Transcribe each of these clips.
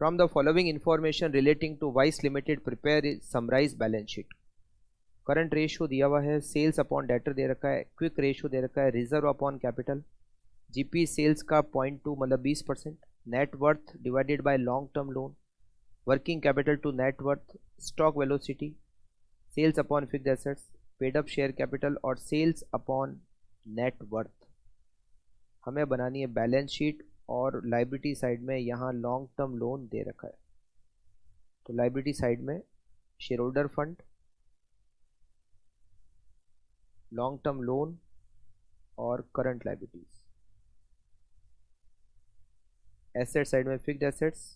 From the following information relating to Vice Limited, prepare a summarized balance sheet. Current ratio दिया हुआ है, sales upon debtor दे रखा है, quick ratio दे रखा है, reserve upon capital, GP sales का 0.2 मतलब 20%, net worth divided by long term loan, working capital to net worth, stock velocity, sales upon fixed assets, paid up share capital और sales upon net worth. हमें बनानी है balance sheet और liability side में यहाँ long term loan दे रखा है। तो लाइबिलिटी साइड में share holder fund, long term loan और करंट लाइबिलिटीज। एसेट साइड में फिक्स्ड एसेट्स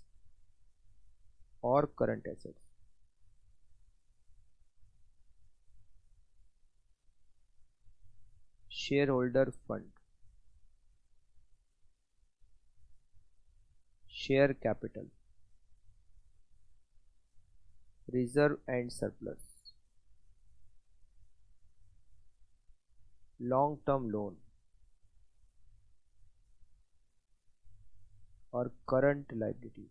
और current assets. Share holder fund, share capital, reserve and surplus, long term loan और current liability.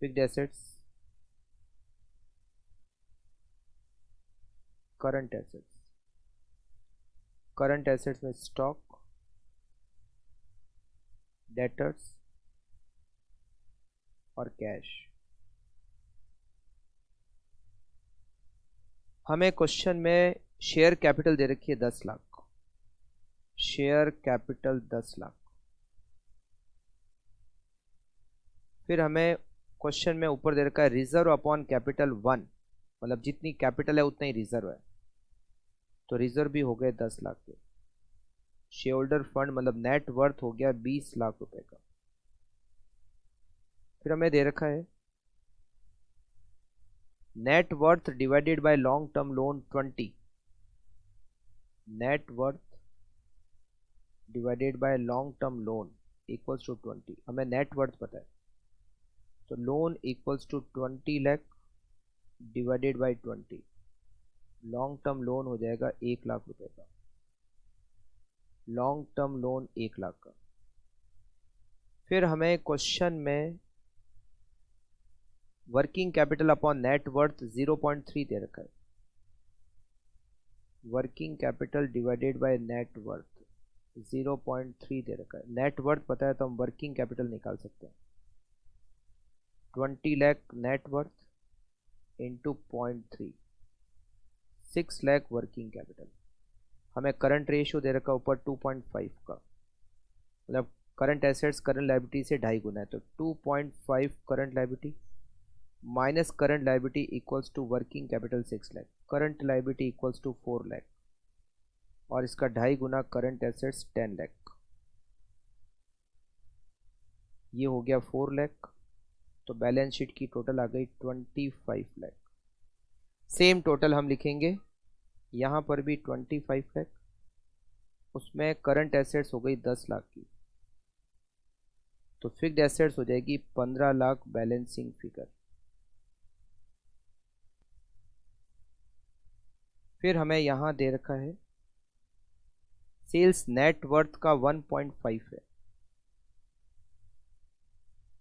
Fixed assets, current assets. Current assets में stock, debtors और cash. हमें question में share capital दे रखी है 10 लाख। Share capital 10 lakh. फिर हमें क्वेश्चन में ऊपर दे रखा है रिजर्व अपॉन कैपिटल 1, मतलब जितनी कैपिटल है उतना ही रिजर्व है, तो रिजर्व भी हो गए 10 लाख के। शेयर होल्डर फंड मतलब नेट वर्थ हो गया 20 लाख रुपए का। फिर हमें दे रखा है net worth divided by long term loan 20। Net worth divided by long term loan equals to 20। हमें नेट वर्थ पता है, तो loan equals to 20 lakh divided by 20। Long term loan हो जाएगा 1 लाख रुपए का। लॉन्ग टर्म लोन 1 लाख का। फिर हमें क्वेश्चन में working capital upon net worth 0.3 दे रखा है। Working capital divided by net worth 0.3 दे रखा है। नेट वर्थ पता है तो हम वर्किंग कैपिटल निकाल सकते हैं। 20 lakh net worth into 0.3, 6 lakh working capital. हमें करंट रेशियो दे रखा ऊपर 2.5 का, मतलब करंट एसेट्स करंट लायबिलिटी से 2.5 गुना है, तो 2.5 current liability minus current liability equals to working capital 6 lakh. Current liability equals to 4 lakh और इसका 2.5 गुना करंट एसेट्स 10 लाख। ये हो गया 4 लाख, तो बैलेंस शीट की टोटल आ गई 25 लाख। सेम टोटल हम लिखेंगे यहाँ पर भी 25 लाख, उसमें करंट एसेट्स हो गई 10 लाख की, तो फिक्स्ड एसेट्स हो जाएगी 15 लाख बैलेंसिंग फिगर। फिर हमें यहाँ दे रखा है सेल्स नेट वर्थ का 1.5 है,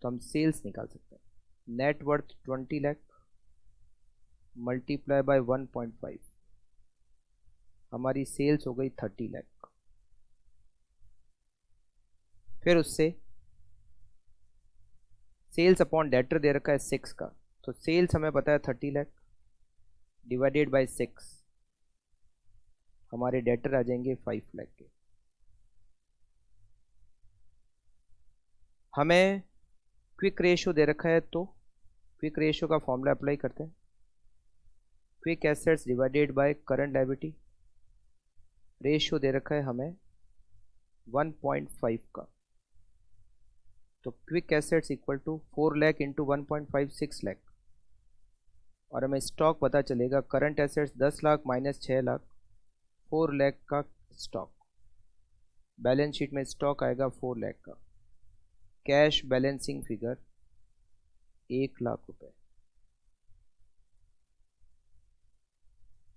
तो हम सेल्स निकाल सकते हैं। Net worth 20 lakh multiply by 1.5, हमारी सेल्स हो गई 30 लाख। फिर उससे सेल्स अपॉन डेटर दे रखा है 6 का, तो सेल्स हमें पता है 30 लाख डिवाइडेड बाय 6, हमारे डेटर आ जाएंगे 5 लाख के। हमें क्विक रेशियो दे रखा है, तो क्विक रेशियो का फॉर्मूला अप्लाई करते हैं। Quick assets divided by current liability, ratio दे रखा है हमें 1.5 का, तो quick assets equal to 4 lakh into 1.5 6 lakh, और हमें स्टॉक पता चलेगा current assets 10 lakh minus 6 lakh, 4 lakh का स्टॉक। बैलेंस शीट में स्टॉक आएगा 4 लाख का। कैश बैलेंसिंग फिगर 1 लाख रुपए।